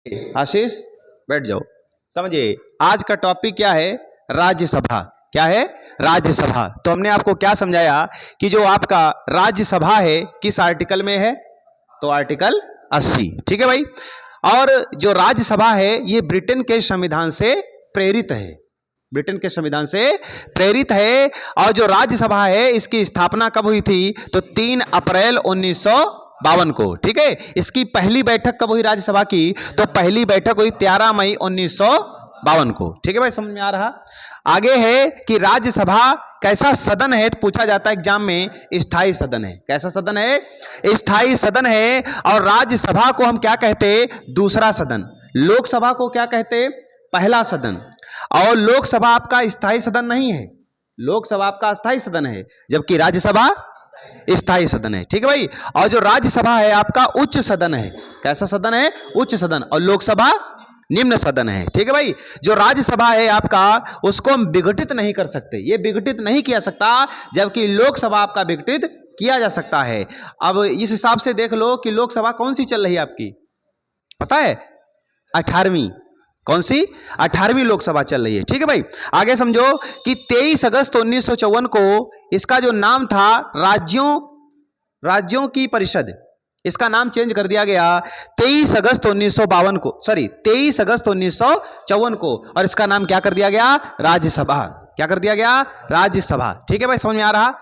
आशीष बैठ जाओ। समझिए आज का टॉपिक क्या है, राज्यसभा। क्या है? राज्यसभा। तो हमने आपको क्या समझाया कि जो आपका राज्यसभा है किस आर्टिकल में है, तो आर्टिकल 80। ठीक है भाई। और जो राज्यसभा है ये ब्रिटेन के संविधान से प्रेरित है, ब्रिटेन के संविधान से प्रेरित है। और जो राज्यसभा है इसकी स्थापना कब हुई थी, तो 3 अप्रैल 1952 को। ठीक है। इसकी पहली बैठक कब हुई राज्यसभा की, तो पहली बैठक हुई 13 मई 1952 को। ठीक है भाई, समझ में आ रहा। आगे है कि राज्यसभा कैसा सदन है, तो पूछा जाता है एग्जाम में, स्थायी सदन है। कैसा सदन है? स्थायी सदन है। और राज्यसभा को हम क्या कहते हैं, दूसरा सदन। लोकसभा को क्या कहते हैं, पहला सदन। और लोकसभा आपका स्थायी सदन नहीं है, लोकसभा आपका अस्थायी सदन है, जबकि राज्यसभा स्थायी सदन है। ठीक है भाई। और जो राज्यसभा है आपका उच्च सदन है। कैसा सदन है? उच्च सदन। और लोकसभा निम्न सदन है। ठीक है भाई। जो राज्यसभा है आपका उसको हम विघटित नहीं कर सकते, ये विघटित नहीं किया सकता, जबकि लोकसभा आपका विघटित किया जा सकता है। अब इस हिसाब से देख लो कि लोकसभा कौन सी चल रही है आपकी, पता है? 18वीं। कौन सी? 18वीं लोकसभा चल रही है। ठीक है भाई। आगे समझो कि 23 अगस्त 1954 को इसका जो नाम था राज्यों की परिषद, इसका नाम चेंज कर दिया गया 23 अगस्त 1952 को, सॉरी 23 अगस्त 1954 को। और इसका नाम क्या कर दिया गया, राज्यसभा। क्या कर दिया गया, राज्यसभा। ठीक है भाई, समझ में आ रहा।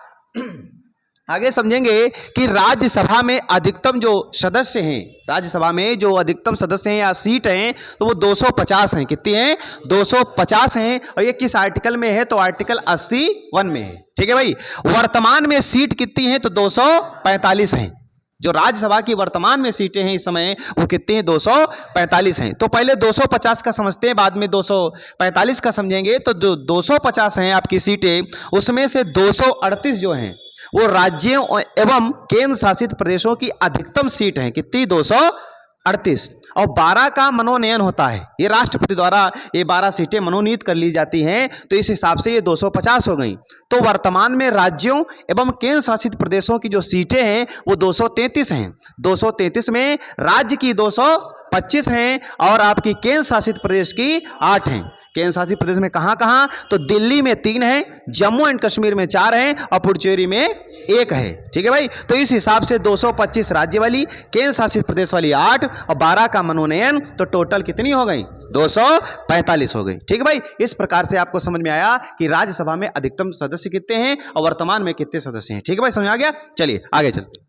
आगे समझेंगे कि राज्यसभा में अधिकतम जो सदस्य हैं, राज्यसभा में जो अधिकतम सदस्य हैं या सीट हैं, तो वो 250 हैं। कितनी हैं? 250 हैं। और ये किस आर्टिकल में है, तो आर्टिकल 81 में है। ठीक है भाई। वर्तमान में सीट कितनी है, तो 245 हैं। जो राज्यसभा की वर्तमान में सीटें हैं इस समय वो कितनी हैं, 245 हैं। तो पहले 250 का समझते हैं, बाद में 245 का समझेंगे। तो जो 250 हैं आपकी सीटें, उसमें से 238 जो हैं वो राज्यों एवं केंद्र शासित प्रदेशों की अधिकतम सीट हैं। कितनी? 238। और 12 का मनोनयन होता है, ये राष्ट्रपति द्वारा ये 12 सीटें मनोनीत कर ली जाती हैं। तो इस हिसाब से ये 250 हो गई। तो वर्तमान में राज्यों एवं केंद्र शासित प्रदेशों की जो सीटें हैं वो 233 हैं। 233 में राज्य की 225 हैं और आपकी केंद्र शासित प्रदेश की 8 हैं। केंद्र शासित प्रदेश में कहां कहां, तो दिल्ली में 3 हैं, जम्मू एंड कश्मीर में 4 हैं और पुडुचेरी में 1 है। ठीक है भाई। तो इस हिसाब से 225 राज्य वाली, केंद्र शासित प्रदेश वाली 8 और 12 का मनोनयन, तो टोटल कितनी हो गई, 245 हो गई। ठीक है भाई। इस प्रकार से आपको समझ में आया कि राज्यसभा में अधिकतम सदस्य कितने हैं और वर्तमान में कितने सदस्य हैं। ठीक है भाई, समझ आ गया। चलिए आगे चलते हैं।